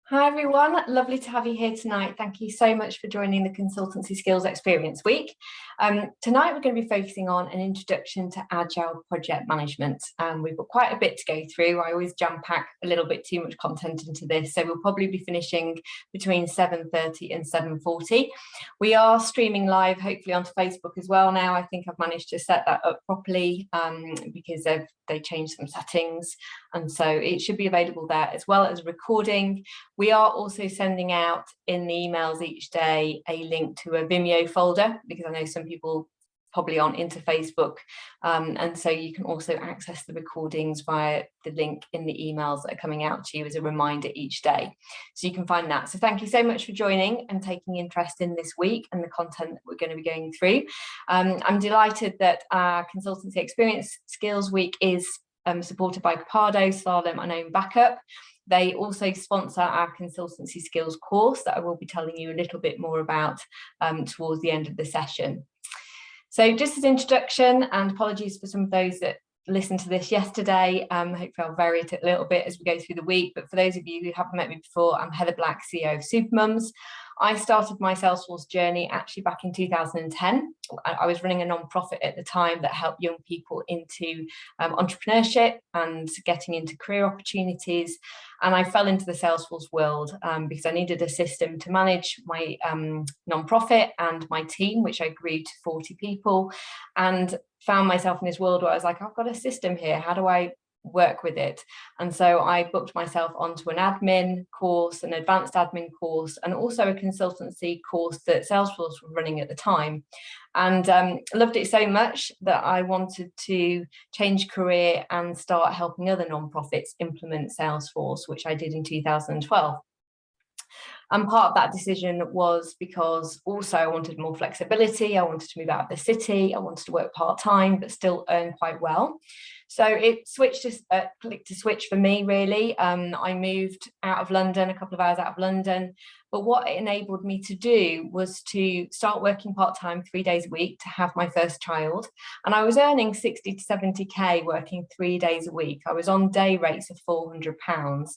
Hi everyone, lovely to have you here tonight. Thank you so much for joining the Consultancy Skills Experience Week. Tonight we're going to be focusing on an introduction to Agile project management. We've got quite a bit to go through. I always jam pack a little bit too much content into this, so we'll probably be finishing between 7:30 and 7:40. We are streaming live, hopefully onto Facebook as well now. I think I've managed to set that up properly because they changed some settings, and so it should be available there as well as recording. We are also sending out in the emails each day a link to a Vimeo folder, because I know some people probably aren't into Facebook, and so you can also access the recordings via the link in the emails that are coming out to you as a reminder each day. So you can find that. So thank you so much for joining and taking interest in this week and the content that we're going to be going through. I'm delighted that our Consultancy Experience Skills Week is supported by Capado, Slalom and Own Backup. They also sponsor our consultancy skills course that I will be telling you a little bit more about towards the end of the session. So just as introduction, and apologies for some of those that listened to this yesterday, hopefully I'll vary it a little bit as we go through the week, but for those of you who haven't met me before, I'm Heather Black, CEO of Supermums. I started my Salesforce journey actually back in 2010. I was running a non-profit at the time that helped young people into entrepreneurship and getting into career opportunities. And I fell into the Salesforce world because I needed a system to manage my non-profit and my team, which I grew to 40 people, and found myself in this world where I was like, I've got a system here. How do I work with it? And so I booked myself onto an admin course, an advanced admin course, and also a consultancy course that Salesforce were running at the time, and loved it so much that I wanted to change career and start helping other nonprofits implement Salesforce, which I did in 2012. And part of that decision was because also I wanted more flexibility. I wanted to move out of the city. I wanted to work part-time, but still earn quite well. So it switched to clicked to switch for me, really. I moved out of London, a couple of hours out of London. But what it enabled me to do was to start working part-time 3 days a week to have my first child. And I was earning 60 to 70K working 3 days a week. I was on day rates of £400.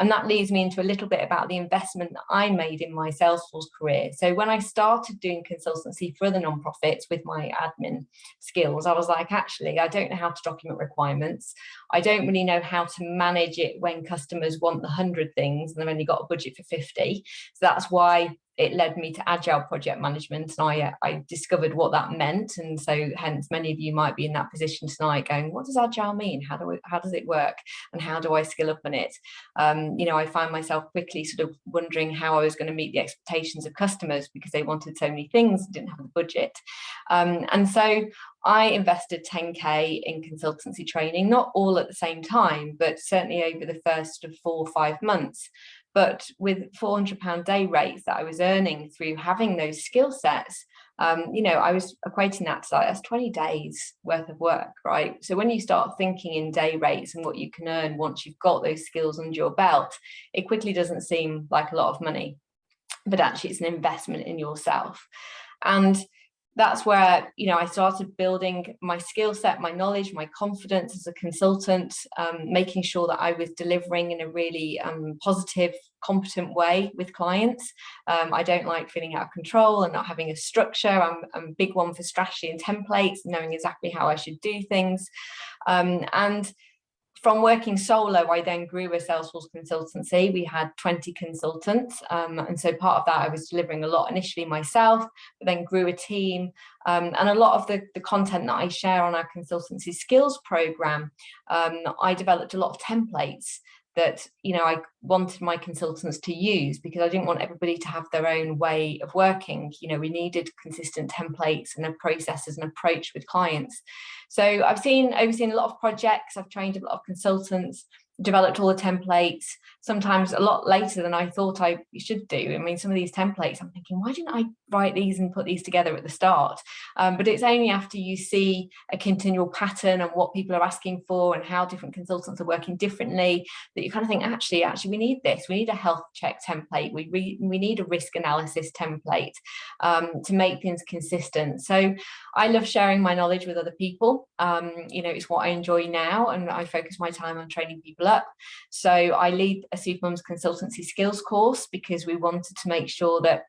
And that leads me into a little bit about the investment that I made in my Salesforce career. So when I started doing consultancy for other nonprofits with my admin skills, I was like, actually, I don't know how to document requirements. I don't really know how to manage it when customers want the 100 things and they've only got a budget for 50. So that's why it led me to Agile project management, and I discovered what that meant. And so hence many of you might be in that position tonight going, what does Agile mean? How does it work? And how do I skill up on it? I found myself quickly sort of wondering how I was going to meet the expectations of customers because they wanted so many things and didn't have the budget. And so I invested 10K in consultancy training, not all at the same time, but certainly over the first 4 or 5 months. But with £400 day rates that I was earning through having those skill sets, I was equating that to that's 20 days worth of work, right? So when you start thinking in day rates and what you can earn once you've got those skills under your belt, it quickly doesn't seem like a lot of money, but actually it's an investment in yourself. And that's where, I started building my skill set, my knowledge, my confidence as a consultant, making sure that I was delivering in a really positive, competent way with clients. I don't like feeling out of control and not having a structure. I'm a big one for strategy and templates, knowing exactly how I should do things. And from working solo, I then grew a Salesforce consultancy. We had 20 consultants. And so part of that, I was delivering a lot initially myself, but then grew a team. And a lot of the content that I share on our consultancy skills program, I developed a lot of templates that, I wanted my consultants to use because I didn't want everybody to have their own way of working. We needed consistent templates and processes and approach with clients. So I've overseen a lot of projects. I've trained a lot of consultants, developed all the templates, sometimes a lot later than I thought I should do. I mean, some of these templates, I'm thinking, why didn't I write these and put these together at the start? But it's only after you see a continual pattern and what people are asking for and how different consultants are working differently that you kind of think, actually, we need this. We need a health check template. We need a risk analysis template to make things consistent. So I love sharing my knowledge with other people. It's what I enjoy now, and I focus my time on training people up. So I lead a Supermums consultancy skills course, because we wanted to make sure that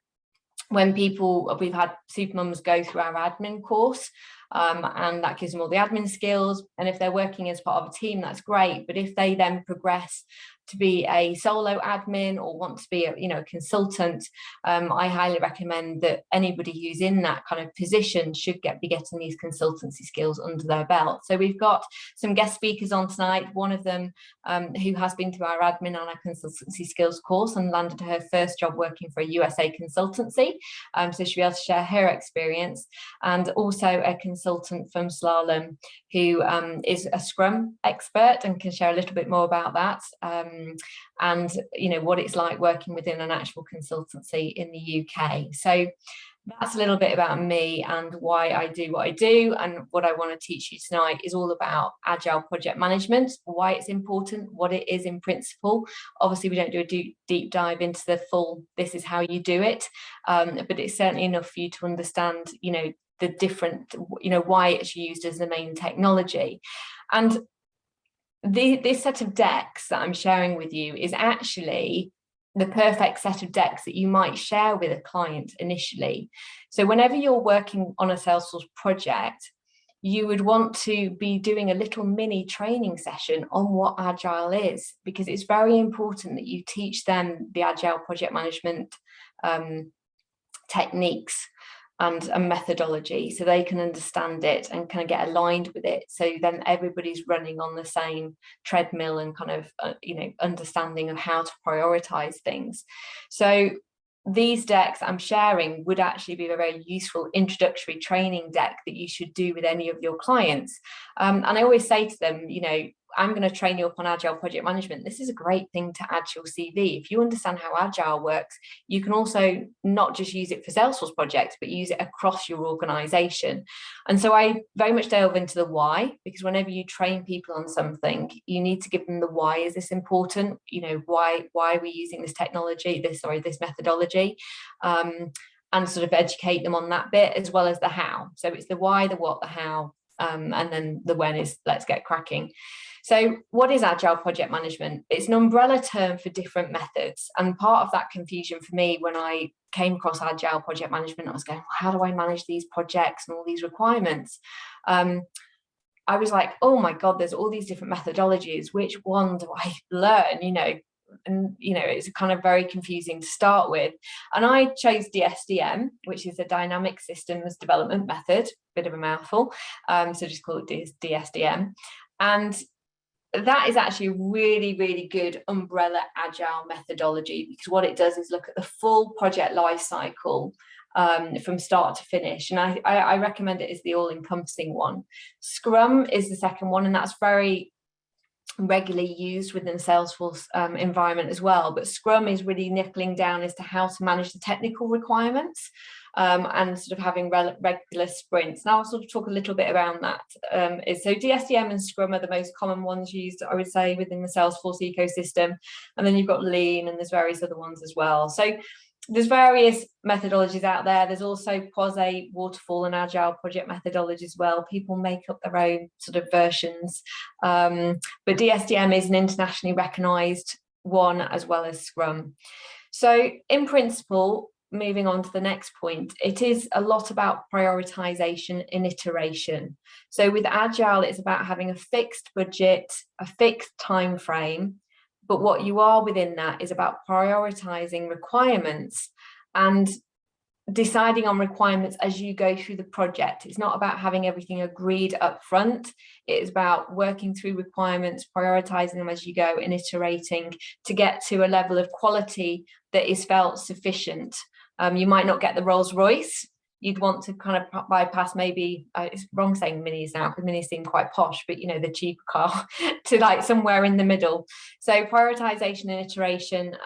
when we've had Supermums go through our admin course, and that gives them all the admin skills, and if they're working as part of a team, that's great. But if they then progress to be a solo admin or want to be a consultant, I highly recommend that anybody who's in that kind of position should be getting these consultancy skills under their belt. So we've got some guest speakers on tonight, one of them who has been through our admin on our consultancy skills course and landed her first job working for a USA consultancy, so she'll be able to share her experience, and also a consultant from Slalom who is a Scrum expert and can share a little bit more about that, and what it's like working within an actual consultancy in the UK. So that's a little bit about me and why I do what I do, and what I want to teach you tonight is all about Agile project management, why it's important, what it is in principle. Obviously we don't do a deep dive into the full this is how you do it, but it's certainly enough for you to understand the different, why it's used as the main technology. And this set of decks that I'm sharing with you is actually the perfect set of decks that you might share with a client initially. So whenever you're working on a Salesforce project, you would want to be doing a little mini training session on what Agile is, because it's very important that you teach them the Agile project management techniques and a methodology, so they can understand it and kind of get aligned with it, so then everybody's running on the same treadmill and kind of understanding of how to prioritize things. So these decks I'm sharing would actually be a very useful introductory training deck that you should do with any of your clients, and I always say to them, I'm going to train you up on Agile project management. This is a great thing to add to your CV. If you understand how Agile works, you can also not just use it for Salesforce projects, but use it across your organization. And so I very much delve into the why, because whenever you train people on something, you need to give them the why. Is this important? Why are we using this technology, this methodology? And sort of educate them on that bit, as well as the how. So it's the why, the what, the how, and then the when is let's get cracking. So what is Agile project management? It's an umbrella term for different methods. And part of that confusion for me when I came across Agile project management, I was going, well, how do I manage these projects and all these requirements? I was like, oh my God, there's all these different methodologies. Which one do I learn? And it's kind of very confusing to start with. And I chose DSDM, which is a dynamic systems development method, bit of a mouthful, so just call it DSDM. And that is actually a really, really good umbrella Agile methodology, because what it does is look at the full project life cycle from start to finish. And I recommend it as the all-encompassing one. Scrum is the second one, and that's very regularly used within the Salesforce environment as well. But Scrum is really nickling down as to how to manage the technical requirements, and sort of having regular sprints. And I'll sort of talk a little bit around that. So DSDM and Scrum are the most common ones used, I would say, within the Salesforce ecosystem. And then you've got Lean, and there's various other ones as well. So there's various methodologies out there. There's also quasi waterfall and Agile project methodology as well. People make up their own sort of versions. But DSDM is an internationally recognized one, as well as Scrum. So in principle, moving on to the next point, it is a lot about prioritization and iteration. So with Agile, it's about having a fixed budget, a fixed time frame, but what you are within that is about prioritizing requirements and deciding on requirements as you go through the project. It's not about having everything agreed up front. It is about working through requirements, prioritizing them as you go, and iterating to get to a level of quality that is felt sufficient. You might not get the Rolls Royce. You'd want to kind of bypass maybe, it's wrong saying minis now, because minis seem quite posh, but the cheaper car, to like somewhere in the middle. So prioritization and iteration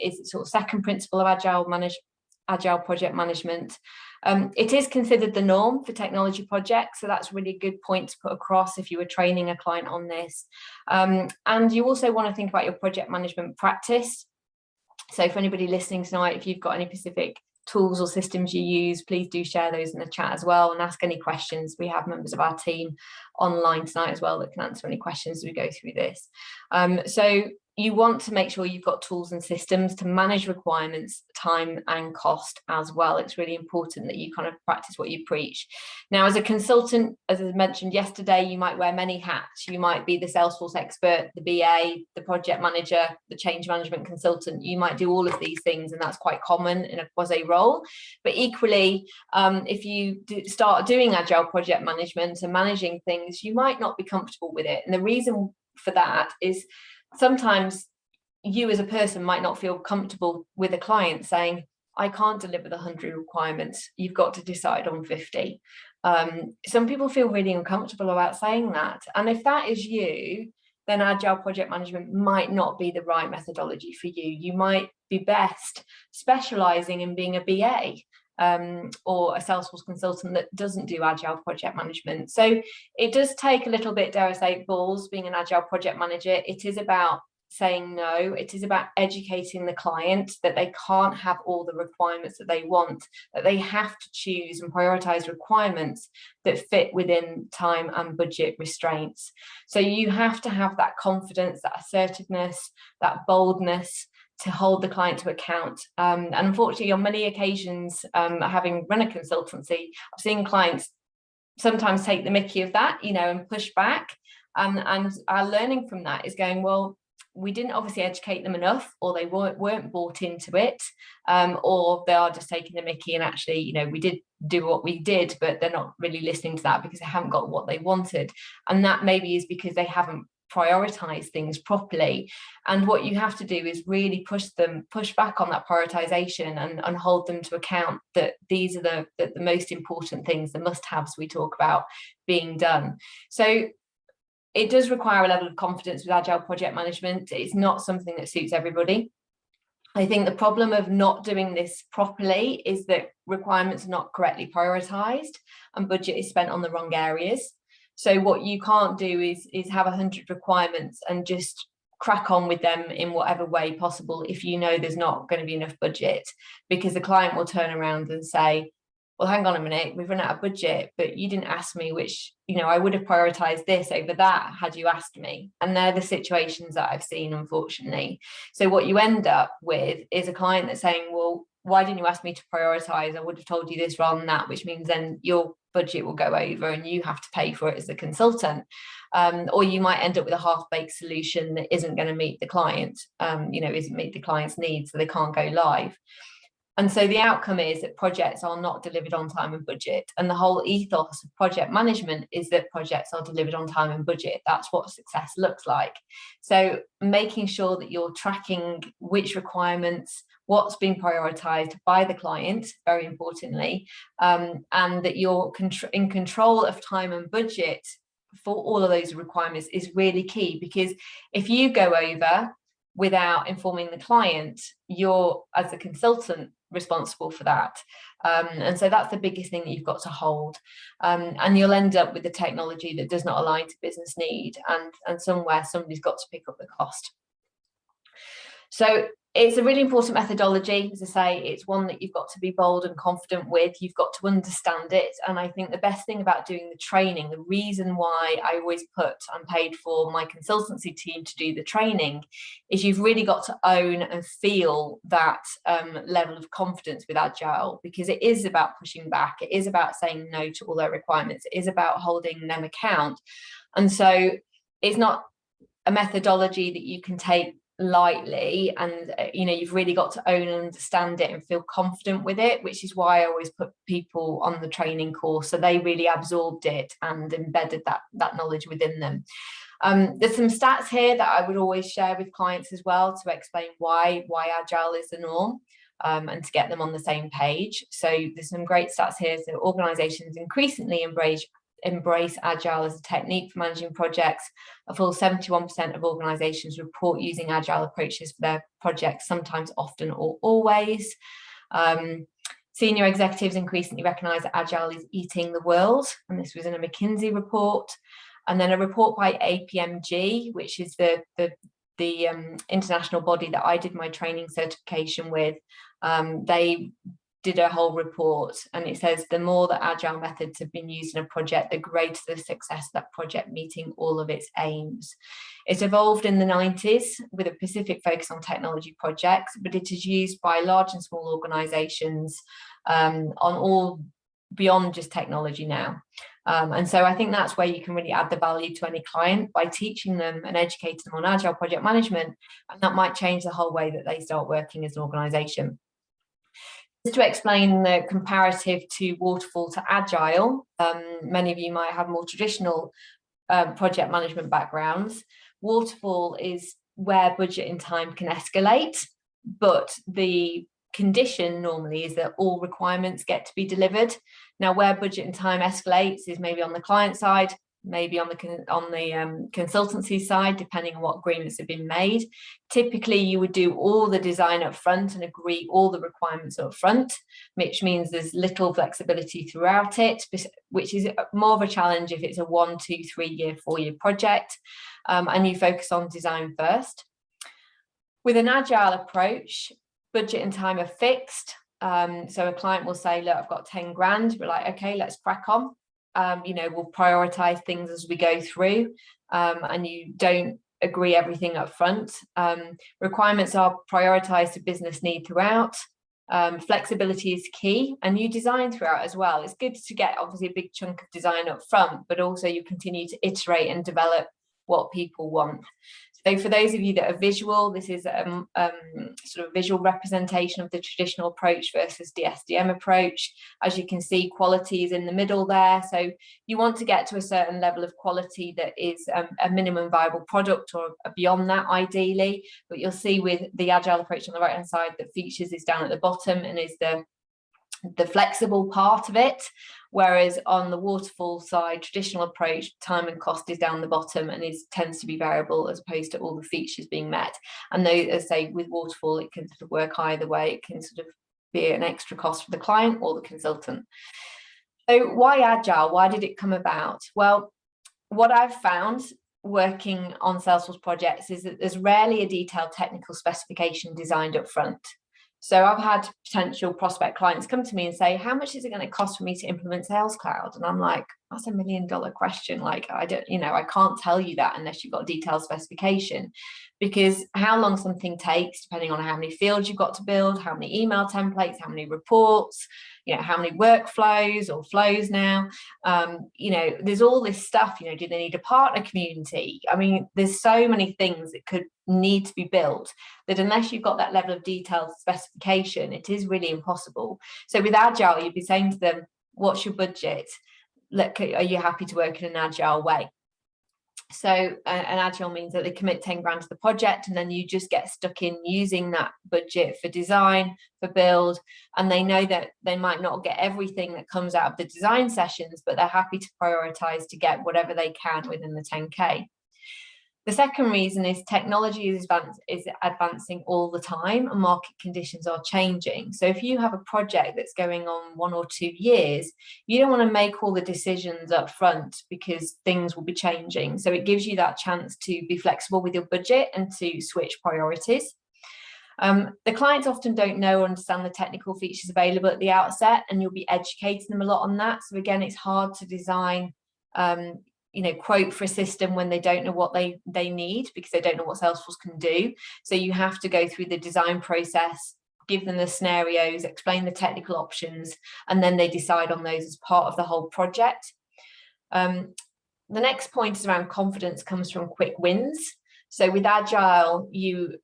is sort of second principle of Agile project management. It is considered the norm for technology projects, so that's really a good point to put across if you were training a client on this. And you also want to think about your project management practice. So for anybody listening tonight, if you've got any specific tools or systems you use, please do share those in the chat as well, and ask any questions. We have members of our team online tonight as well that can answer any questions as we go through this. So you want to make sure you've got tools and systems to manage requirements, time and cost as well. It's really important that you kind of practice what you preach. Now, as a consultant, as I mentioned yesterday, you might wear many hats. You might be the Salesforce expert, the BA, the project manager, the change management consultant. You might do all of these things, and that's quite common in a quasi role. But equally, if you start doing agile project management and managing things, you might not be comfortable with it. And the reason for that is sometimes you as a person might not feel comfortable with a client saying, I can't deliver the 100 requirements, you've got to decide on 50. Some people feel really uncomfortable about saying that. And if that is you, then agile project management might not be the right methodology for you. You might be best specializing in being a BA or a Salesforce consultant that doesn't do agile project management. So it does take a little bit, dare I say, balls being an agile project manager. It is about saying no. It is about educating the client that they can't have all the requirements that they want, that they have to choose and prioritize requirements that fit within time and budget restraints. So you have to have that confidence, that assertiveness, that boldness to hold the client to account. And unfortunately, on many occasions, having run a consultancy, I've seen clients sometimes take the mickey of that, and push back. And our learning from that is going, well, we didn't obviously educate them enough, or they weren't bought into it, or they are just taking the mickey, and actually, we did do what we did, but they're not really listening to that because they haven't got what they wanted. And that maybe is because they haven't prioritize things properly. And what you have to do is really push back on that prioritization and hold them to account that these are the most important things, the must-haves we talk about being done. So it does require a level of confidence with agile project management. It's not something that suits everybody. I think the problem of not doing this properly is that requirements are not correctly prioritized and budget is spent on the wrong areas. So what you can't do is have 100 requirements and just crack on with them in whatever way possible if you know there's not going to be enough budget, because the client will turn around and say, well, hang on a minute, we've run out of budget, but you didn't ask me which, I would have prioritized this over that had you asked me. And they're the situations that I've seen, unfortunately. So what you end up with is a client that's saying, well, why didn't you ask me to prioritize? I would have told you this rather than that, which means then your budget will go over and you have to pay for it as the consultant. Or you might end up with a half-baked solution that isn't going to meet the client, isn't meet the client's needs, so they can't go live. And so the outcome is that projects are not delivered on time and budget. And the whole ethos of project management is that projects are delivered on time and budget. That's what success looks like. So making sure that you're tracking which requirements, what's being prioritized by the client, very importantly, and that you're in control of time and budget for all of those requirements is really key. Because if you go over without informing the client, you're, as a consultant, responsible for that. And so that's the biggest thing that you've got to hold. And you'll end up with the technology that does not align to business need, and somewhere somebody's got to pick up the cost. So it's a really important methodology. As I say, it's one that you've got to be bold and confident with. You've got to understand it. And I think the best thing about doing the training, the reason why I always I'm paid for my consultancy team to do the training, is you've really got to own and feel that level of confidence with Agile, because it is about pushing back. It is about saying no to all their requirements. It is about holding them account. And so it's not a methodology that you can take lightly, and you've really got to own and understand it and feel confident with it, which is why I always put people on the training course so they really absorbed it and embedded that knowledge within them. There's some stats here that I would always share with clients as well to explain why Agile is the norm, and to get them on the same page. So there's some great stats here. So organizations increasingly embrace Agile as a technique for managing projects. A full 71% of organizations report using Agile approaches for their projects, sometimes, often, or always. Senior executives increasingly recognize that Agile is eating the world, and this was in a McKinsey report. And then a report by APMG, which is the international body that I did my training certification with. They did a whole report, and it says the more that agile methods have been used in a project, the greater the success of that project meeting all of its aims. It evolved in the 90s with a specific focus on technology projects, but it is used by large and small organizations on all beyond just technology now. And so I think that's where you can really add the value to any client by teaching them and educating them on agile project management, and that might change the whole way that they start working as an organization. Just to explain the comparative to waterfall to agile, many of you might have more traditional project management backgrounds. Waterfall is where budget and time can escalate, but the condition normally is that all requirements get to be delivered. Now, where budget and time escalates is maybe on the client side, maybe on the consultancy side, depending on what agreements have been made. Typically, you would do all the design up front and agree all the requirements up front, which means there's little flexibility throughout it, which is more of a challenge if it's a 1, 2, 3 year, 4 year project, and you focus on design first. With an agile approach, budget and time are fixed. So a client will say, look, I've got 10 grand. We're like, okay, let's crack on. We'll prioritize things as we go through, and you don't agree everything up front. Requirements are prioritized to business need throughout. Flexibility is key, and you design throughout as well. It's good to get obviously a big chunk of design up front, but also you continue to iterate and develop what people want. So for those of you that are visual, this is sort of visual representation of the traditional approach versus DSDM approach. As you can see, quality is in the middle there. So you want to get to a certain level of quality that is a minimum viable product, or beyond that ideally. But you'll see with the agile approach on the right hand side that features is down at the bottom and is the flexible part of it, whereas on the waterfall side, traditional approach, time and cost is down the bottom and tends to be variable as opposed to all the features being met. And though, as I say, with waterfall, it can sort of work either way. It can sort of be an extra cost for the client or the consultant. So why agile? Why did it come about? Well, what I've found working on Salesforce projects is that there's rarely a detailed technical specification designed up front. So I've had potential prospect clients come to me and say, how much is it going to cost for me to implement Sales Cloud? And I'm like, that's $1 million question. Like, I can't tell you that unless you've got a detailed specification, because how long something takes, depending on how many fields you've got to build, how many email templates, how many reports, how many workflows or flows now, there's all this stuff, do they need a partner community? I mean, there's so many things that could need to be built that unless you've got that level of detailed specification, it is really impossible. So with Agile, you'd be saying to them, what's your budget? Look, are you happy to work in an Agile way? So an Agile means that they commit 10 grand to the project, and then you just get stuck in using that budget for design, for build, and they know that they might not get everything that comes out of the design sessions, but they're happy to prioritize to get whatever they can within the 10K. The second reason is technology is advancing all the time and market conditions are changing. So if you have a project that's going on 1 or 2 years, you don't want to make all the decisions up front because things will be changing. So it gives you that chance to be flexible with your budget and to switch priorities. The clients often don't know or understand the technical features available at the outset, and you'll be educating them a lot on that. So again, it's hard to design quote for a system when they don't know what they need, because they don't know what Salesforce can do. So you have to go through the design process, give them the scenarios, explain the technical options, and then they decide on those as part of the whole project. The next point is around confidence comes from quick wins. So with Agile, you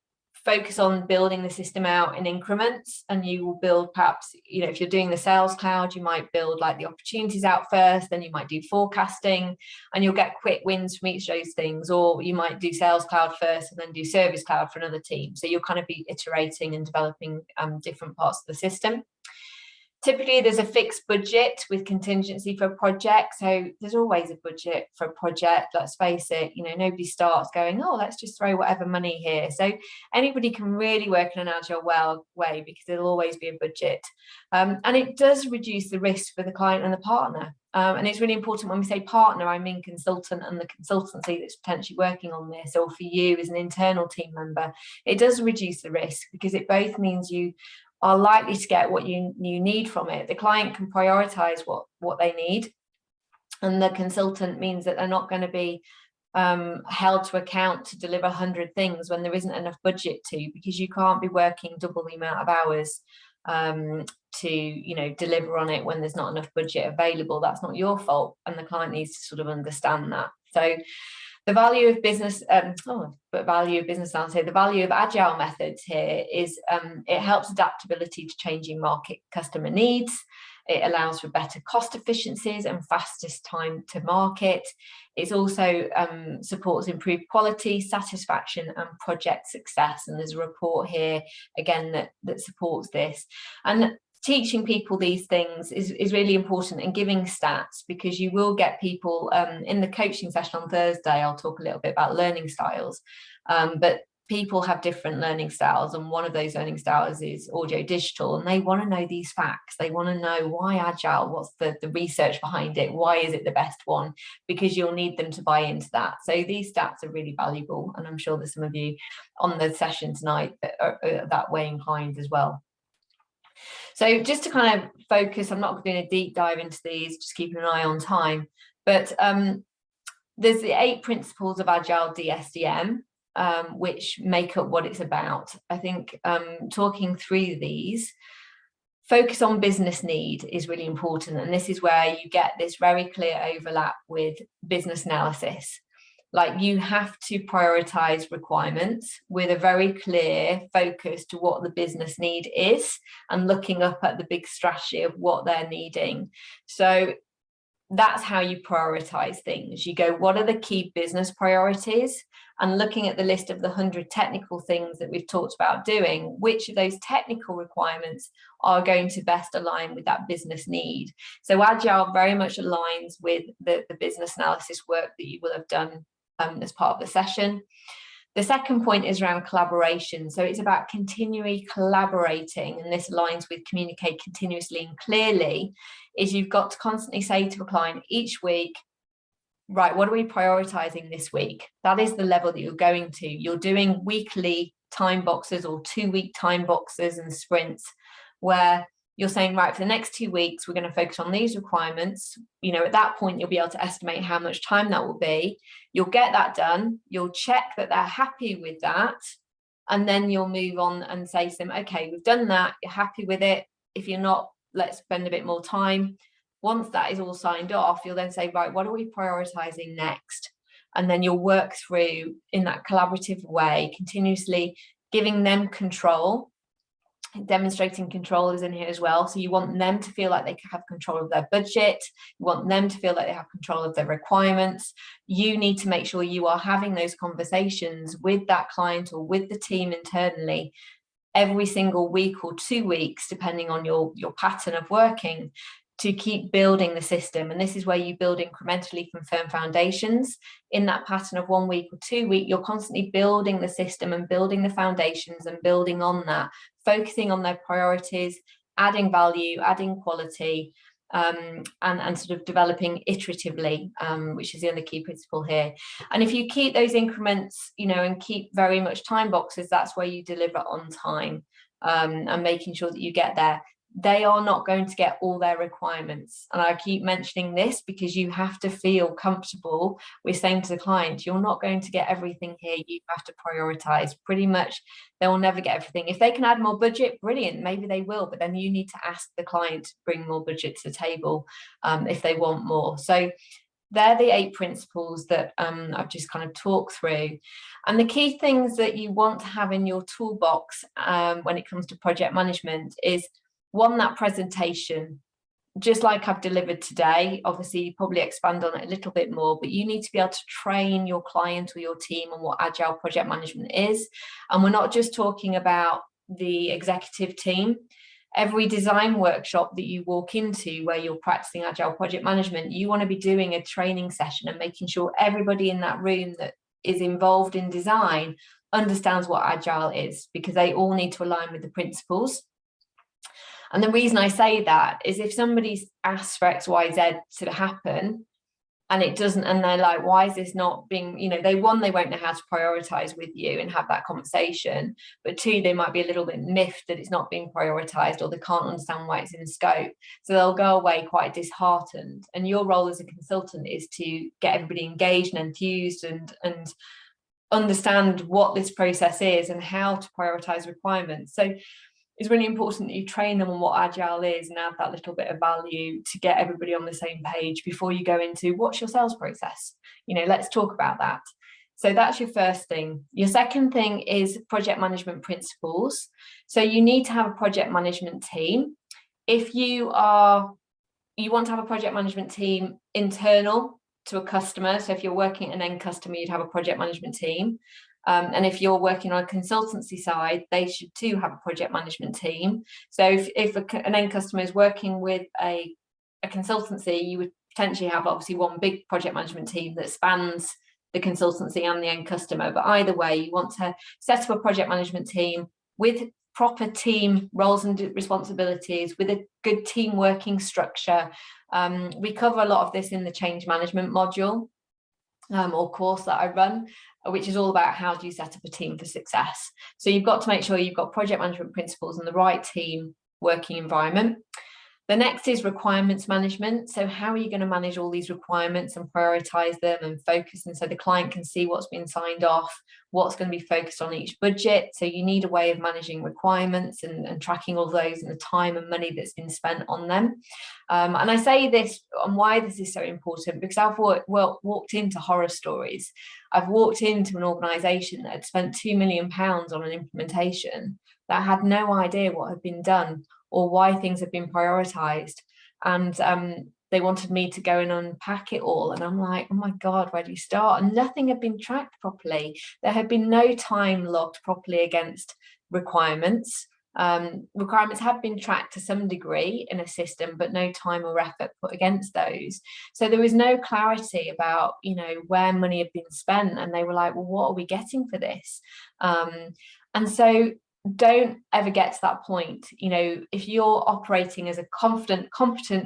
focus on building the system out in increments, and you will build perhaps, if you're doing the Sales Cloud, you might build like the opportunities out first, then you might do forecasting, and you'll get quick wins from each of those things. Or you might do Sales Cloud first and then do Service Cloud for another team. So you'll kind of be iterating and developing different parts of the system. Typically, there's a fixed budget with contingency for a project. So there's always a budget for a project. Let's face it, nobody starts going, oh, let's just throw whatever money here. So anybody can really work in an Agile way because there'll always be a budget. And it does reduce the risk for the client and the partner. And it's really important when we say partner, I mean consultant and the consultancy that's potentially working on this, or for you as an internal team member. It does reduce the risk because it both means you are likely to get what you need from it. The client can prioritize what they need, and the consultant means that they're not going to be held to account to deliver 100 things when there isn't enough budget to, because you can't be working double the amount of hours to deliver on it when there's not enough budget available. That's not your fault, and the client needs to sort of understand that. So the value of business, the value of agile methods here is it helps adaptability to changing market customer needs. It allows for better cost efficiencies and fastest time to market. It also supports improved quality, satisfaction, and project success. And there's a report here again that supports this. And teaching people these things is really important, and giving stats, because you will get people in the coaching session on Thursday. I'll talk a little bit about learning styles, but people have different learning styles, and one of those learning styles is audio digital, and they want to know these facts. They want to know why agile, what's the research behind it, why is it the best one, because you'll need them to buy into that. So these stats are really valuable, and I'm sure there's some of you on the session tonight that are that way inclined as well. So just to kind of focus, I'm not doing a deep dive into these, just keeping an eye on time, but there's the 8 principles of Agile DSDM, which make up what it's about. I think talking through these, focus on business need is really important, and this is where you get this very clear overlap with business analysis. Like, you have to prioritize requirements with a very clear focus to what the business need is, and looking up at the big strategy of what they're needing. So that's how you prioritize things. You go, what are the key business priorities? And looking at the list of the 100 technical things that we've talked about doing, which of those technical requirements are going to best align with that business need? So Agile very much aligns with the business analysis work that you will have done as part of the session. The second point is around collaboration. So it's about continually collaborating, and this aligns with communicate continuously and clearly. Is you've got to constantly say to a client each week, right, what are we prioritizing this week? That is the level that you're going to. You're doing weekly time boxes or 2-week time boxes and sprints, where you're saying, right, for the next 2 weeks, we're going to focus on these requirements. At that point, you'll be able to estimate how much time that will be. You'll get that done. You'll check that they're happy with that. And then you'll move on and say to them, okay, we've done that. You're happy with it. If you're not, let's spend a bit more time. Once that is all signed off, you'll then say, right, what are we prioritizing next? And then you'll work through in that collaborative way, continuously giving them control. Demonstrating control is in here as well. So you want them to feel like they have control of their budget. You want them to feel like they have control of their requirements. You need to make sure you are having those conversations with that client or with the team internally every single week or 2 weeks, depending on your pattern of working, to keep building the system. And this is where you build incrementally from firm foundations. In that pattern of 1 week or 2 weeks, you're constantly building the system and building the foundations and building on that, focusing on their priorities, adding value, adding quality, and sort of developing iteratively, which is the other key principle here. And if you keep those increments, and keep very much time boxes, that's where you deliver on time, and making sure that you get there. They are not going to get all their requirements. And I keep mentioning this because you have to feel comfortable with saying to the client, you're not going to get everything here. You have to prioritize. Pretty much, they will never get everything. If they can add more budget, brilliant, maybe they will. But then you need to ask the client to bring more budget to the table if they want more. So they're the 8 principles that I've just kind of talked through. And the key things that you want to have in your toolbox when it comes to project management is, one, that presentation, just like I've delivered today. Obviously, you probably expand on it a little bit more, but you need to be able to train your client or your team on what Agile project management is. And we're not just talking about the executive team. Every design workshop that you walk into where you're practicing Agile project management, you want to be doing a training session and making sure everybody in that room that is involved in design understands what Agile is, because they all need to align with the principles. And the reason I say that is, if somebody asks for X, Y, Z to happen, and it doesn't, and they're like, why is this not being, you know, they won't know how to prioritize with you and have that conversation, but two, they might be a little bit miffed that it's not being prioritized, or they can't understand why it's in scope, so they'll go away quite disheartened. And your role as a consultant is to get everybody engaged and enthused and understand what this process is and how to prioritize requirements. So it's really important that you train them on what Agile is and add that little bit of value to get everybody on the same page before you go into what's your sales process. You know, let's talk about that. So that's your first thing. Your second thing is project management principles. So you need to have a project management team. If you want to have a project management team internal to a customer, so if you're working at an end customer, you'd have a project management team. And if you're working on a consultancy side, they should too have a project management team. So if an end customer is working with a consultancy, you would potentially have obviously one big project management team that spans the consultancy and the end customer. But either way, you want to set up a project management team with proper team roles and responsibilities, with a good team working structure. We cover a lot of this in the change management module or course that I run, which is all about how do you set up a team for success. So you've got to make sure you've got project management principles and the right team working environment. The next is requirements management. So how are you going to manage all these requirements and prioritize them and focus, and so the client can see what's been signed off, what's going to be focused on each budget. So you need a way of managing requirements and tracking all those and the time and money that's been spent on them. And I say this and why this is so important, because I've walked into horror stories. I've walked into an organisation that had spent £2 million on an implementation that had no idea what had been done or why things have been prioritised. And they wanted me to go and unpack it all. And I'm like, oh my God, where do you start? And nothing had been tracked properly. There had been no time logged properly against requirements. Requirements had been tracked to some degree in a system, but no time or effort put against those. So there was no clarity about, you know, where money had been spent. And they were like, well, what are we getting for this? And so don't ever get to that point. You know, if you're operating as a competent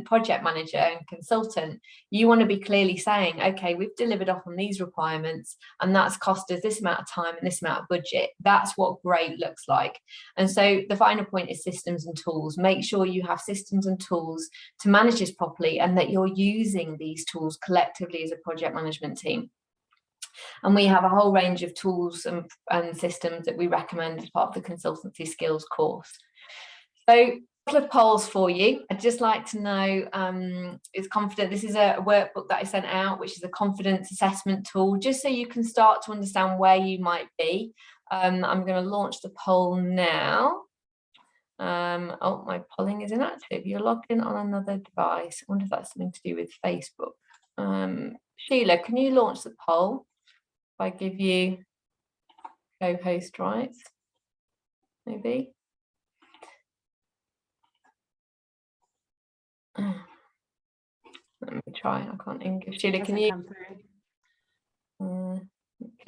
project manager and consultant, you want to be clearly saying, okay, we've delivered off on these requirements and that's cost us this amount of time and this amount of budget. That's what great looks like. And so the final point is systems and tools. Make sure you have systems and tools to manage this properly and that you're using these tools collectively as a project management team. And we have a whole range of tools and systems that we recommend as part of the consultancy skills course. So a couple of polls for you. I'd just like to know, this is a workbook that I sent out, which is a confidence assessment tool, just so you can start to understand where you might be. I'm going to launch the poll now. Oh, my polling is inactive. You're logged in on another device. I wonder if that's something to do with Facebook. Sheila, can you launch the poll? If I give you co-host rights, maybe. Let me try. I can't English. Sheila, can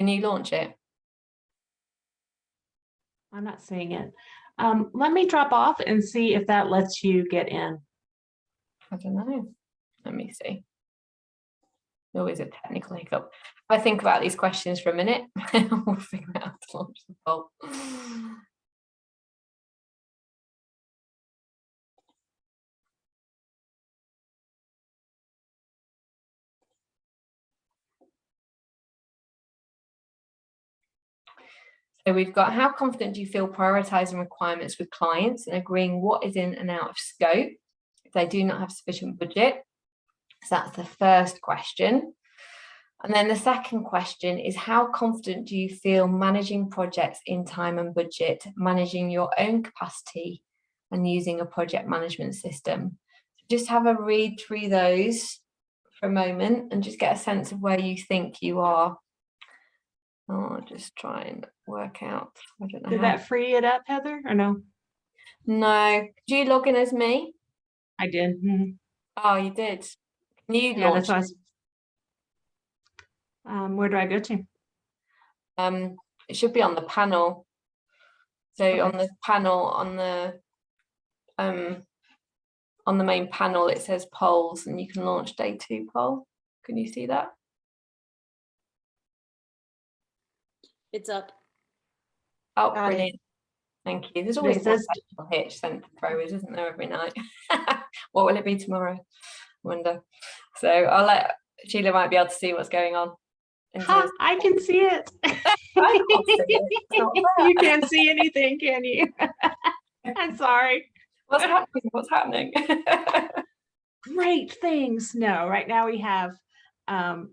you launch it? I'm not seeing it. Let me drop off and see if that lets you get in. I don't know. Let me see. Always a technical hiccup. If I think about these questions for a minute, we'll figure out how to launch the poll. So we've got, how confident do you feel prioritising requirements with clients and agreeing what is in and out of scope if they do not have sufficient budget? So that's the first question. And then the second question is, how confident do you feel managing projects in time and budget, managing your own capacity and using a project management system? So just have a read through those for a moment and just get a sense of where you think you are. I'll just try and work out. I don't know. Did that free it up, Heather, or no? No. Did you log in as me? I did. Mm-hmm. Oh, you did. Can you launch? That's where do I go to? It should be on the panel. So okay. On the panel, on the main panel, it says polls, and you can launch day 2 poll. Can you see that? It's up. Oh, Got brilliant. it. Thank you. There's always This one is technical hitch sent to throwers, isn't there, every night? What will it be tomorrow? I wonder. So I'll let Sheila might be able to see what's going on. I can see it. I can't see it. It's not there. You can't see anything, can you? I'm sorry. What's happening? What's happening? Great things. No, right now we have,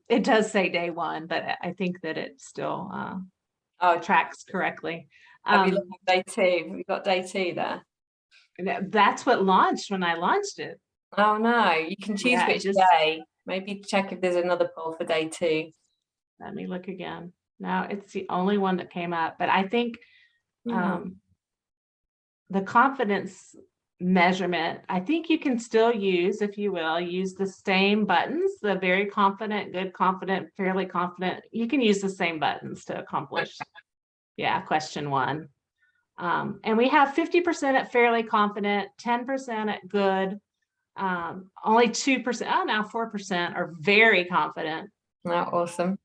it does say day one, but I think that it still tracks correctly. Have you looked at day 2? We've got day 2 there. That's what launched when I launched it. Oh no, you can choose which day. Maybe check if there's another poll for day 2. Let me look again. No, it's the only one that came up, but I think the confidence measurement, I think you can still use, if you will, use the same buttons, the very confident, good, confident, fairly confident. You can use the same buttons to accomplish, question 1. And we have 50% at fairly confident, 10% at good, only 2%, now 4% are very confident. Oh, awesome.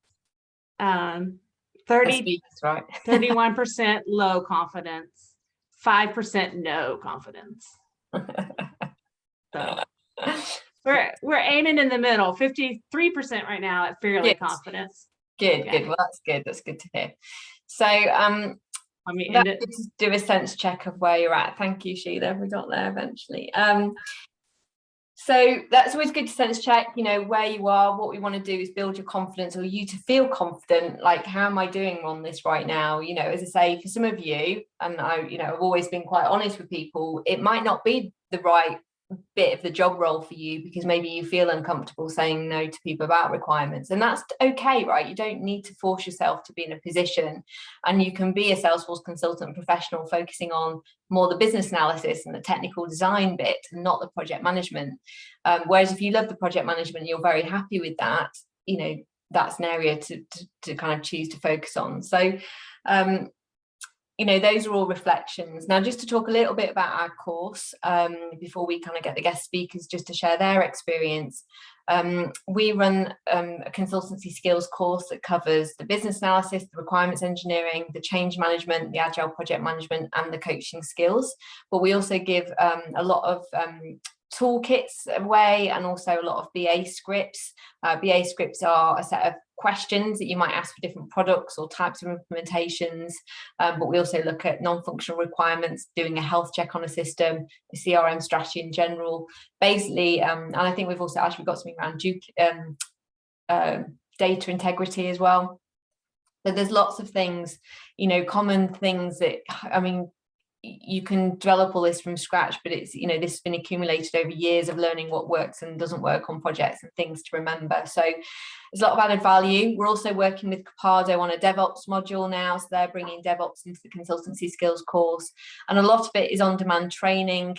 31% low confidence, 5% no confidence. So we're aiming in the middle, 53% right now at fairly confidence. Good. Well, that's good. That's good to hear. So let me end it. To do a sense check of where you're at. Thank you, Sheila. We got there eventually. So that's always good to sense check, where you are. What we want to do is build your confidence, or you to feel confident, like, how am I doing on this right now? As I say, for some of you, and I've always been quite honest with people, it might not be the right bit of the job role for you, because maybe you feel uncomfortable saying no to people about requirements, and that's okay, right? You don't need to force yourself to be in a position, and you can be a Salesforce consultant professional focusing on more the business analysis and the technical design bit, and not the project management. Whereas if you love the project management, you're very happy with that, that's an area to kind of choose to focus on. So those are all reflections. Now, just to talk a little bit about our course, before we kind of get the guest speakers just to share their experience. We run a consultancy skills course that covers the business analysis, the requirements engineering, the change management, the agile project management, and the coaching skills. But we also give a lot of toolkits away, and also a lot of BA scripts. BA scripts are a set of questions that you might ask for different products or types of implementations, but we also look at non-functional requirements, doing a health check on a system, a CRM strategy in general, basically, and I think we've also actually got something around data integrity as well. So there's lots of things, common things that, you can develop all this from scratch, but it's, this has been accumulated over years of learning what works and doesn't work on projects and things to remember. So there's a lot of added value. We're also working with Capado on a DevOps module now, so they're bringing DevOps into the consultancy skills course, and a lot of it is on-demand training.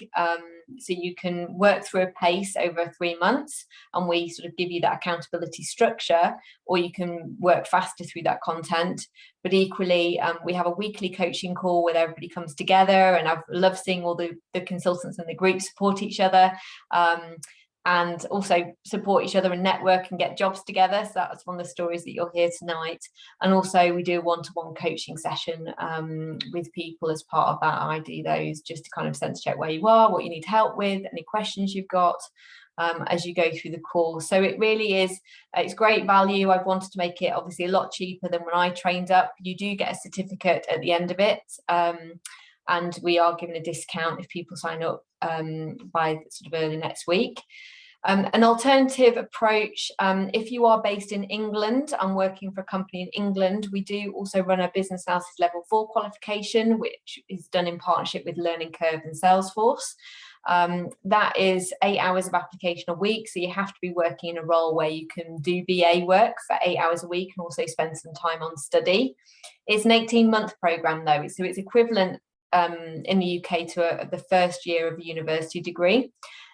So you can work through a pace over 3 months, and we sort of give you that accountability structure, or you can work faster through that content. But equally, we have a weekly coaching call where everybody comes together, and I love seeing all the consultants and the groups support each other, and also support each other and network and get jobs together. So that's one of the stories that you'll hear tonight. And also we do a one-to-one coaching session with people as part of that. I do those just to kind of sense check where you are, what you need help with, any questions you've got as you go through the course. So it really is, it's great value. I've wanted to make it obviously a lot cheaper than when I trained up. You do get a certificate at the end of it. And we are giving a discount if people sign up by sort of early next week. An alternative approach, if you are based in England, I'm working for a company in England, we do also run a business analysis level 4 qualification, which is done in partnership with Learning Curve and Salesforce. That is 8 hours of application a week, so you have to be working in a role where you can do BA work for 8 hours a week and also spend some time on study. It's an 18-month program though, so it's equivalent in the UK to the first year of a university degree.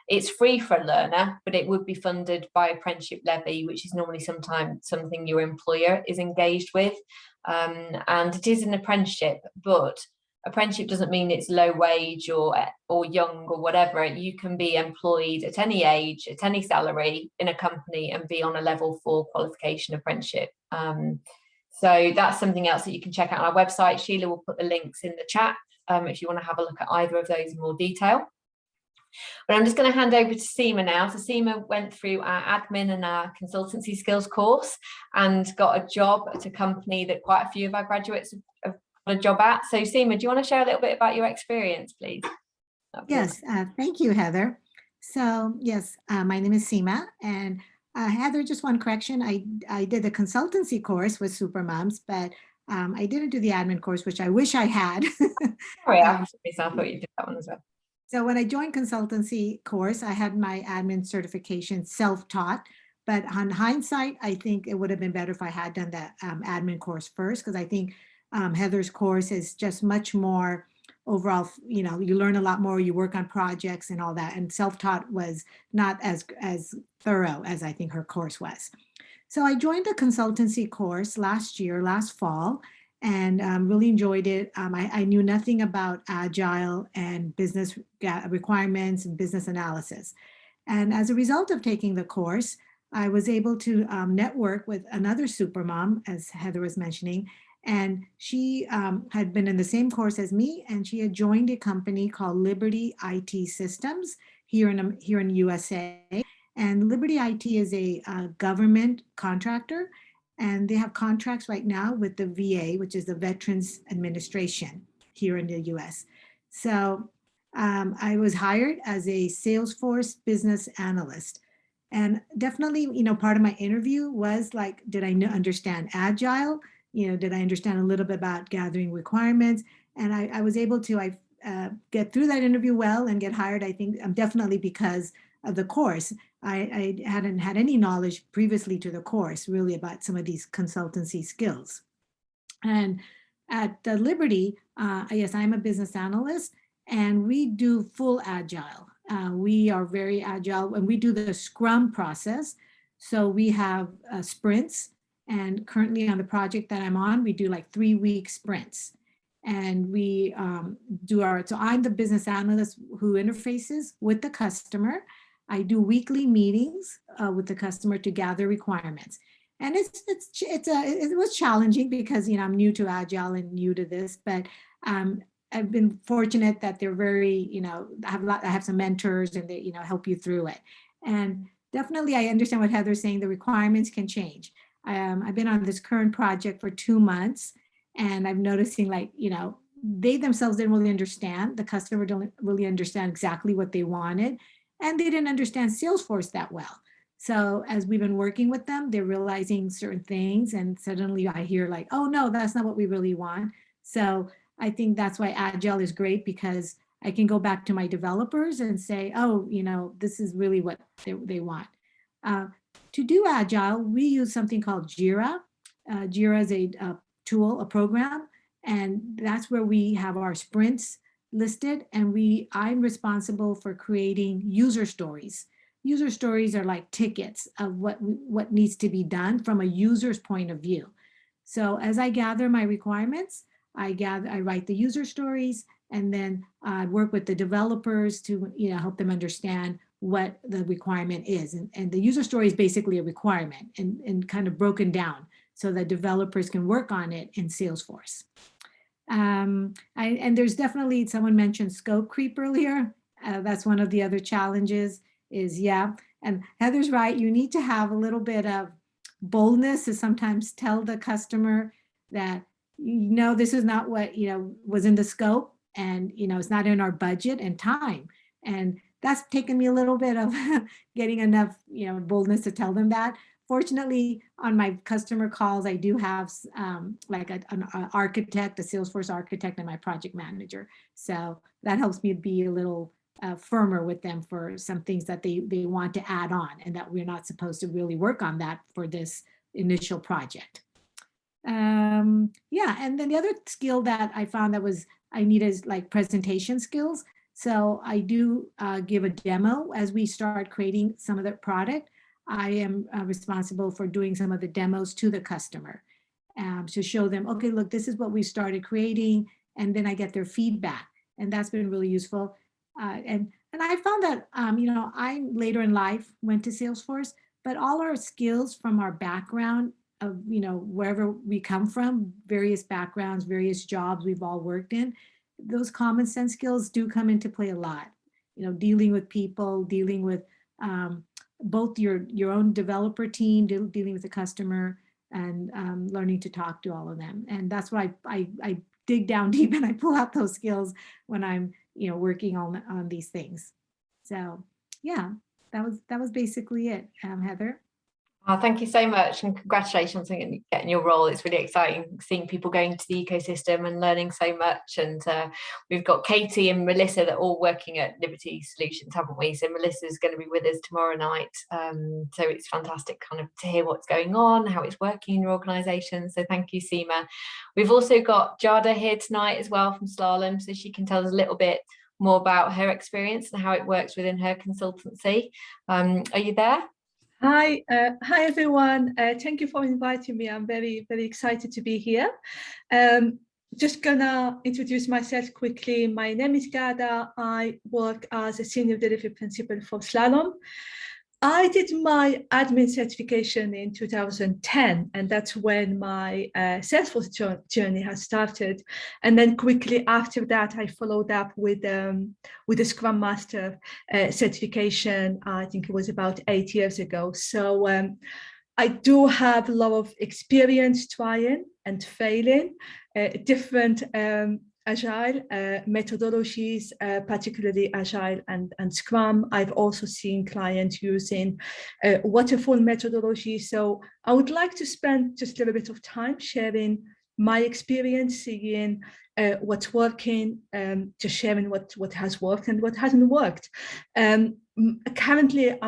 It's free for a learner, but it would be funded by apprenticeship levy, which is normally sometimes something your employer is engaged with. And it is an apprenticeship, but apprenticeship doesn't mean it's low wage or young or whatever. You can be employed at any age, at any salary in a company and be on a level 4 qualification apprenticeship. So that's something else that you can check out on our website. Sheila will put the links in the chat if you want to have a look at either of those in more detail. But I'm just going to hand over to Seema now. So Seema went through our admin and our consultancy skills course and got a job at a company that quite a few of our graduates have got a job at. So Seema, do you want to share a little bit about your experience, please? Yes, thank you, Heather. So yes, my name is Seema, and Heather, just one correction. I did the consultancy course with Supermums, but I didn't do the admin course, which I wish I had. Sorry, I thought you did that one as well. So when I joined consultancy course, I had my admin certification self-taught, but on hindsight, I think it would have been better if I had done that admin course first, because I think Heather's course is just much more overall, you know, you learn a lot more, you work on projects and all that, and self-taught was not as thorough as I think her course was. So I joined the consultancy course last fall, and really enjoyed it. I knew nothing about Agile and business requirements and business analysis. And as a result of taking the course, I was able to network with another supermom, as Heather was mentioning, and she had been in the same course as me, and she had joined a company called Liberty IT Systems here in USA. And Liberty IT is a government contractor, and they have contracts right now with the VA, which is the Veterans Administration here in the US. So I was hired as a Salesforce business analyst. And definitely, you know, part of my interview was like, did I understand Agile? You know, did I understand a little bit about gathering requirements? And I was able to get through that interview well and get hired, I think, definitely because of the course. I hadn't had any knowledge previously to the course really about some of these consultancy skills. And at the Liberty, yes, I'm a business analyst, and we do full Agile. We are very Agile, and we do the Scrum process. So we have sprints, and currently on the project that I'm on, we do like 3-week sprints. And we so I'm the business analyst who interfaces with the customer. I do weekly meetings with the customer to gather requirements. And it was challenging because, you know, I'm new to Agile and new to this, but I've been fortunate that they're very, you know, I have some mentors and they, you know, help you through it. And definitely I understand what Heather's saying, the requirements can change. I've been on this current project for 2 months, and I'm noticing, like, you know, they themselves didn't really understand, the customer don't really understand exactly what they wanted, and they didn't understand Salesforce that well. So as we've been working with them, they're realizing certain things, and suddenly I hear like, oh no, that's not what we really want. So I think that's why Agile is great, because I can go back to my developers and say, oh, you know, this is really what they want. To do Agile, we use something called Jira. Jira is a tool, a program, and that's where we have our sprints listed, and I'm responsible for creating user stories. User stories are like tickets of what needs to be done from a user's point of view. So as I gather my requirements, I write the user stories, and then I work with the developers to, you know, help them understand what the requirement is. And the user story is basically a requirement and kind of broken down so that developers can work on it in Salesforce. And there's definitely, someone mentioned scope creep earlier. That's one of the other challenges is, yeah. And Heather's right, you need to have a little bit of boldness to sometimes tell the customer that, you know, this is not what, you know, was in the scope, and, you know, it's not in our budget and time. And that's taken me a little bit of getting enough, you know, boldness to tell them that. Fortunately, on my customer calls, I do have like an architect, a Salesforce architect, and my project manager. So that helps me be a little firmer with them for some things that they want to add on, and that we're not supposed to really work on that for this initial project. Yeah, and then the other skill that I found that I need is like presentation skills. So I do give a demo as we start creating some of the product. I am responsible for doing some of the demos to the customer to show them, okay, look, this is what we started creating. and then I get their feedback. And that's been really useful. And I found that, I later in life went to Salesforce, but all our skills from our background of, wherever we come from, various backgrounds, various jobs we've all worked in, those common sense skills do come into play a lot. Dealing with people, dealing with both your own developer team, dealing with the customer, and learning to talk to all of them. And that's why I dig down deep and I pull out those skills when I'm working on these things. So yeah, that was basically it. Heather. Thank you so much, and congratulations on getting your role. It's really exciting seeing people going to the ecosystem and learning so much. And we've got Katie and Melissa that are all working at Liberty Solutions, haven't we? So Melissa's going to be with us tomorrow night. So it's fantastic kind of to hear what's going on, how it's working in your organisation. So thank you, Seema. We've also got Jada here tonight as well from Slalom, so she can tell us a little bit more about her experience and how it works within her consultancy. Are you there? Hi everyone. Thank you for inviting me. I'm very, very excited to be here. Just gonna introduce myself quickly. My name is Gada. I work as a senior delivery principal for Slalom. I did my admin certification in 2010, and that's when my Salesforce journey has started. And then quickly after that, I followed up with a Scrum Master certification. I think it was about 8 years ago. So I do have a lot of experience trying and failing different Agile methodologies, particularly Agile and Scrum. I've also seen clients using waterfall methodology. So I would like to spend just a little bit of time sharing my experience, seeing what's working, just sharing what has worked and what hasn't worked. Currently,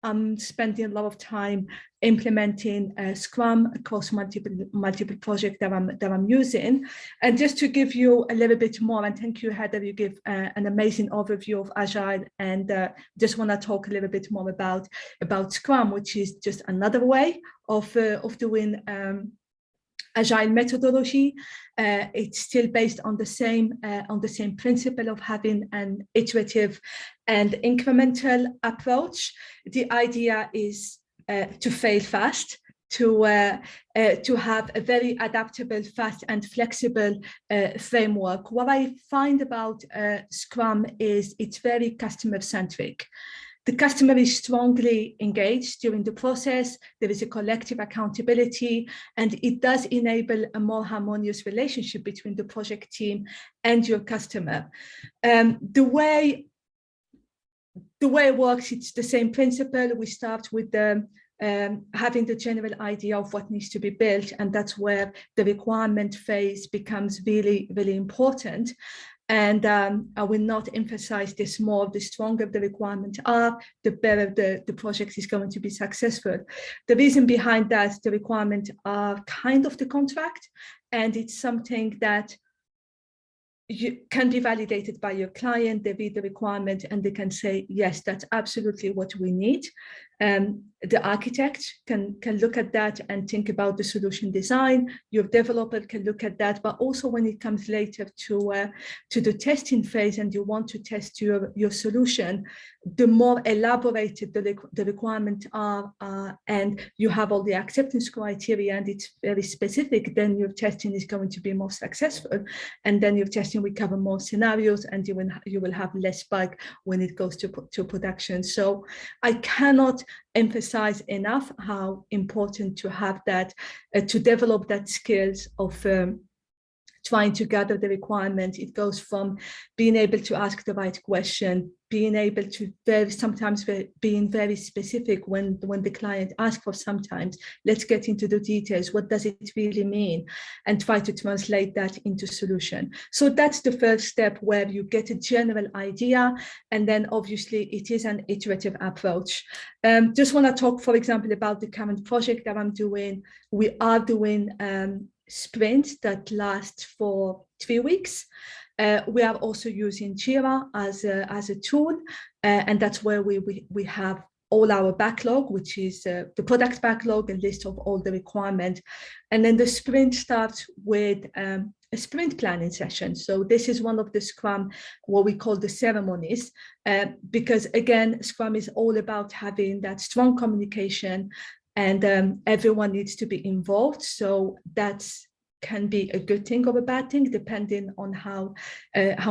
I'm spending a lot of time implementing Scrum across multiple projects that I'm using. And just to give you a little bit more, and thank you, Heather, you give an amazing overview of Agile, and just want to talk a little bit more about Scrum, which is just another way of doing Agile methodology. It's still based on the same principle of having an iterative and incremental approach. The idea is to fail fast, to have a very adaptable, fast and flexible framework. What I find about Scrum is it's very customer centric. The customer is strongly engaged during the process. There is a collective accountability, and it does enable a more harmonious relationship between the project team and your customer. The way it works, it's the same principle. We start with having the general idea of what needs to be built, and that's where the requirement phase becomes really, really important. And I will not emphasize this more. The stronger the requirements are, the better the project is going to be successful. The reason behind that, the requirements are kind of the contract, and it's something that can be validated by your client. They read the requirement and they can say, yes, that's absolutely what we need. The architect can look at that and think about the solution design. Your developer can look at that, but also when it comes later to the testing phase and you want to test your solution, the more elaborated the requirements are, and you have all the acceptance criteria and it's very specific, then your testing is going to be more successful. And then your testing will cover more scenarios, and you will have less bug when it goes to production. So I cannot emphasize enough how important to have that, to develop that skills of trying to gather the requirement. It goes from being able to ask the right question, being able to being very specific when the client asks for sometimes, let's get into the details. What does it really mean? And try to translate that into solution. So that's the first step, where you get a general idea. And then obviously it is an iterative approach. Just want to talk, for example, about the current project that I'm doing. We are doing sprints that last for 3 weeks. We are also using Jira as a tool, and that's where we have all our backlog, which is the product backlog, a list of all the requirements. And then the sprint starts with a sprint planning session. So this is one of the Scrum, what we call the ceremonies, because again, Scrum is all about having that strong communication, and everyone needs to be involved. So that's can be a good thing or a bad thing, depending on how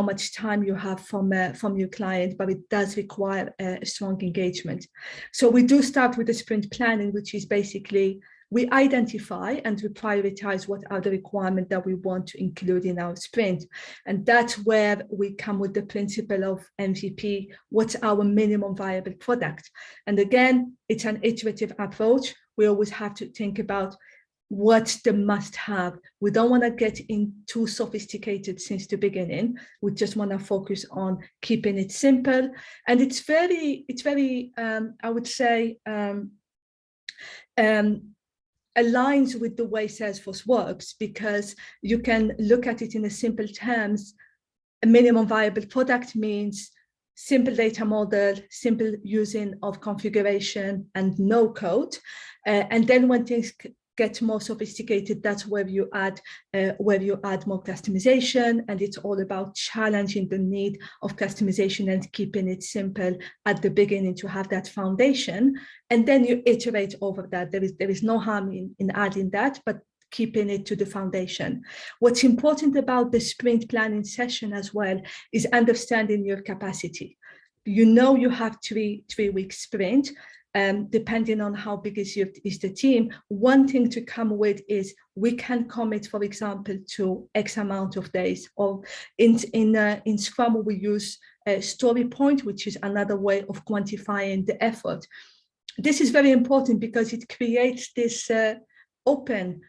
much time you have from your client, but it does require a strong engagement. So we do start with the sprint planning, which is basically we identify and we prioritize what are the requirements that we want to include in our sprint. And that's where we come with the principle of MVP, what's our minimum viable product. And again, it's an iterative approach. We always have to think about what's the must-have. We don't want to get in too sophisticated since the beginning. We just want to focus on keeping it simple. And it's very, I would say, aligns with the way Salesforce works, because you can look at it in a simple terms. A minimum viable product means simple data model, simple using of configuration and no code. And then when things get more sophisticated, that's where you add more customization, and it's all about challenging the need of customization and keeping it simple at the beginning to have that foundation, and then you iterate over that. There is no harm in adding that, but keeping it to the foundation. What's important about the sprint planning session as well is understanding your capacity. You know you have three-week sprint. Depending on how big is the team, one thing to come with is we can commit, for example, to X amount of days. Or in Scrum, we use a story point, which is another way of quantifying the effort. This is very important because it creates this open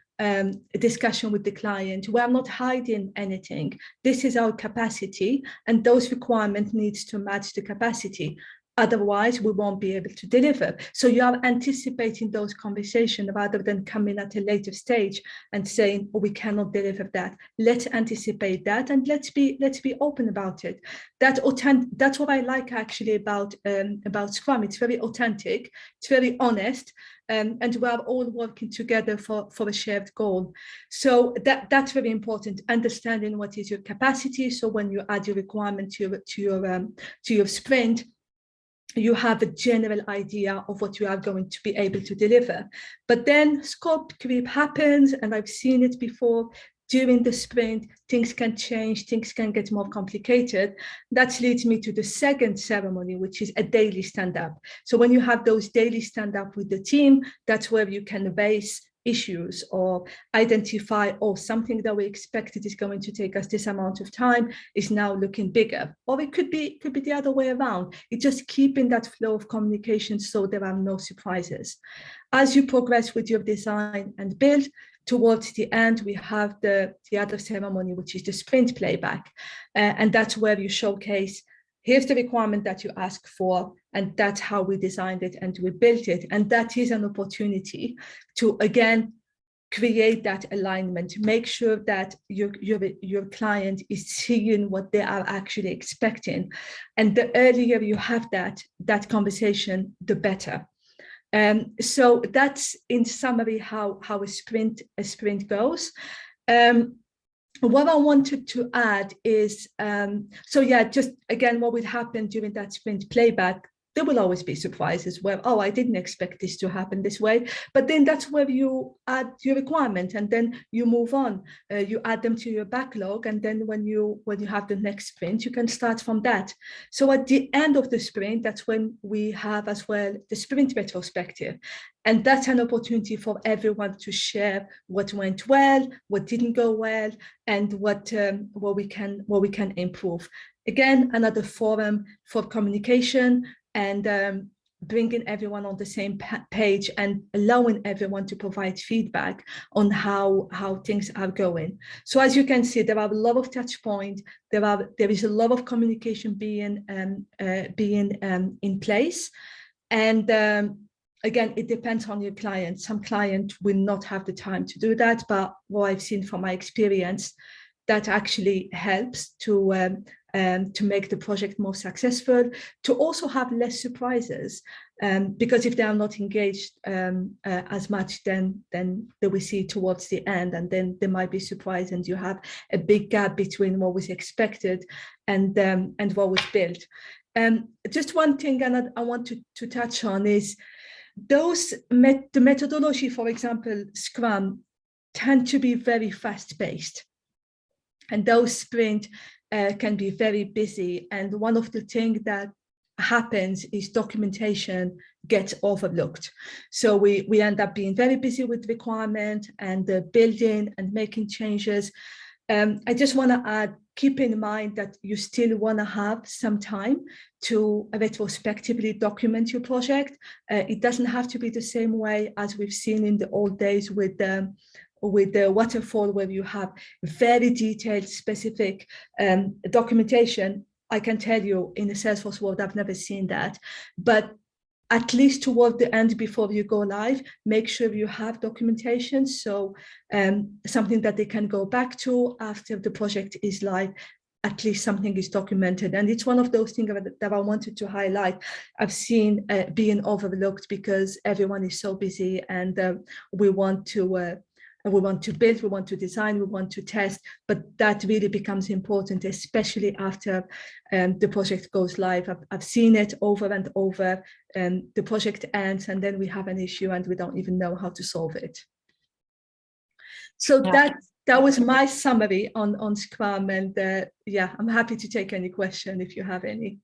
discussion with the client. We are not hiding anything. This is our capacity, and those requirements needs to match the capacity. Otherwise, we won't be able to deliver. So you are anticipating those conversations rather than coming at a later stage and saying, oh, we cannot deliver that. Let's anticipate that, and let's be open about it. That's what I like actually about Scrum. It's very authentic, it's very honest, and we are all working together for a shared goal. So that's very important, understanding what is your capacity. So when you add your requirement to your sprint, you have a general idea of what you are going to be able to deliver. But then scope creep happens, and I've seen it before. During the sprint, things can change, things can get more complicated. That leads me to the second ceremony, which is a daily stand-up. So when you have those daily stand-up with the team, that's where you can base issues or identify, oh, something that we expected is going to take us this amount of time is now looking bigger. Or it could be the other way around. It's just keeping that flow of communication so there are no surprises. As you progress with your design and build, towards the end, we have the other ceremony, which is the sprint playback. And that's where you showcase, here's the requirement that you ask for, and that's how we designed it and we built it. And that is an opportunity to, again, create that alignment, make sure that your client is seeing what they are actually expecting. And the earlier you have that conversation, the better. So that's in summary how a sprint goes. What I wanted to add is, just again, what would happen during that sprint playback, there will always be surprises where, oh, I didn't expect this to happen this way. But then that's where you add your requirement, and then you move on. You add them to your backlog, and then when you have the next sprint, you can start from that. So at the end of the sprint, that's when we have as well the sprint retrospective. And that's an opportunity for everyone to share what went well, what didn't go well, and what we can improve. Again, another forum for communication and bringing everyone on the same page and allowing everyone to provide feedback on how things are going. So as you can see, there are a lot of touch points. There is a lot of communication being in place, and again, it depends on your client. Some clients will not have the time to do that, but what I've seen from my experience, that actually helps to make the project more successful, to also have less surprises, because if they are not engaged as much, then they will see towards the end, and then there might be surprise, and you have a big gap between what was expected and what was built. Just one thing I want to touch on is the methodology, for example, Scrum, tend to be very fast-paced, and those sprint can be very busy. And one of the things that happens is documentation gets overlooked. So we end up being very busy with requirement and building and making changes. I just want to add, keep in mind that you still want to have some time to retrospectively document your project. It doesn't have to be the same way as we've seen in the old days with the waterfall, where you have very detailed, specific documentation. I can tell you, in the Salesforce world, I've never seen that. But at least toward the end, before you go live, make sure you have documentation. So something that they can go back to after the project is live, at least something is documented. And it's one of those things that I wanted to highlight. I've seen being overlooked because everyone is so busy, and we want to build, we want to design, we want to test, but that really becomes important, especially after the project goes live. I've seen it over and over, and the project ends, and then we have an issue and we don't even know how to solve it. So Yeah. that was my summary on Scrum, and yeah, I'm happy to take any question if you have any.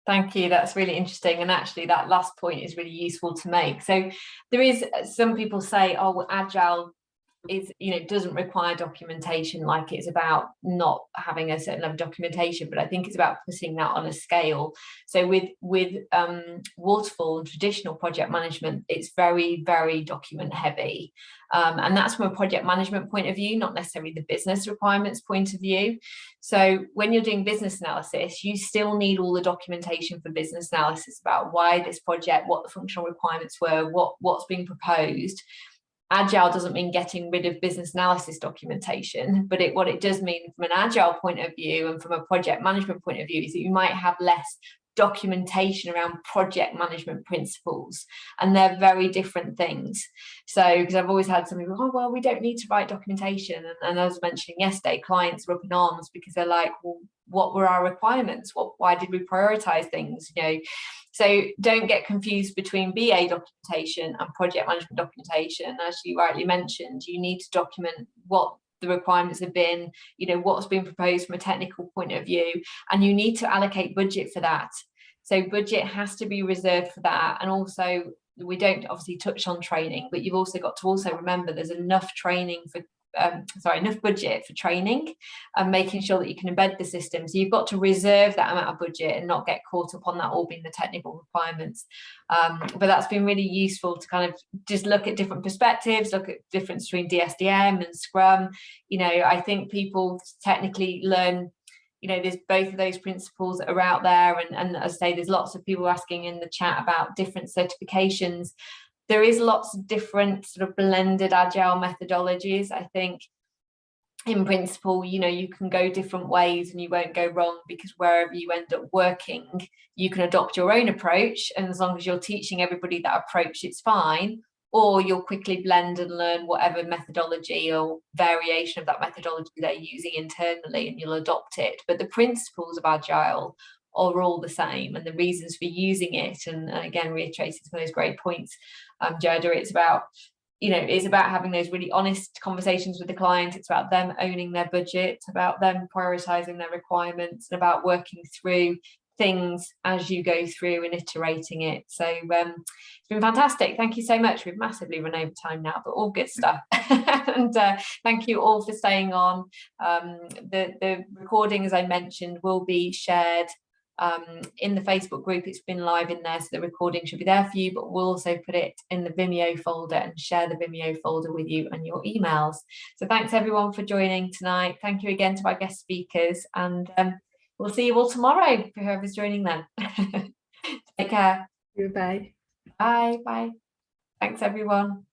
Thank you. That's really interesting. And actually that last point is really useful to make. So there is, some people say, oh, well, Agile is, doesn't require documentation, like it's about not having a certain level of documentation, but I think it's about putting that on a scale. So with waterfall and traditional project management, it's very, very document heavy, and that's from a project management point of view, not necessarily the business requirements point of view. So when you're doing business analysis, you still need all the documentation for business analysis about why this project, what the functional requirements were, what's being proposed. Agile doesn't mean getting rid of business analysis documentation, but what it does mean from an Agile point of view and from a project management point of view is that you might have less documentation around project management principles, and they're very different things. So, because I've always had some people, oh, well, we don't need to write documentation. And I was mentioning yesterday, clients are up in arms because they're like, well, what were our requirements? Why did we prioritize things? So don't get confused between BA documentation and project management documentation. As you rightly mentioned, you need to document what the requirements have been, what's been proposed from a technical point of view, and you need to allocate budget for that. So budget has to be reserved for that. And also, we don't obviously touch on training, but you've also got to also remember there's enough training for enough budget for training and making sure that you can embed the system. So you've got to reserve that amount of budget and not get caught up on that all being the technical requirements. But that's been really useful to kind of just look at different perspectives, look at the difference between DSDM and Scrum. I think people technically learn, there's both of those principles that are out there. And as I say, there's lots of people asking in the chat about different certifications. There is lots of different sort of blended Agile methodologies. I think in principle, you can go different ways and you won't go wrong, because wherever you end up working, you can adopt your own approach. And as long as you're teaching everybody that approach, it's fine. Or you'll quickly blend and learn whatever methodology or variation of that methodology they're using internally, and you'll adopt it. But the principles of Agile are all the same, and the reasons for using it, and again reiterating some of those great points, Jada, it's about having those really honest conversations with the client. It's about them owning their budget, about them prioritizing their requirements, and about working through things as you go through and iterating it. So it's been fantastic. Thank you so much. We've massively run over time now, but all good stuff. And thank you all for staying on. The recording, as I mentioned, will be shared in the Facebook group. It's been live in there, so the recording should be there for you, but we'll also put it in the Vimeo folder and share the Vimeo folder with you and your emails. So thanks everyone for joining tonight. Thank you again to our guest speakers, and we'll see you all tomorrow for whoever's joining then. Take care. Bye. Bye. Thanks everyone.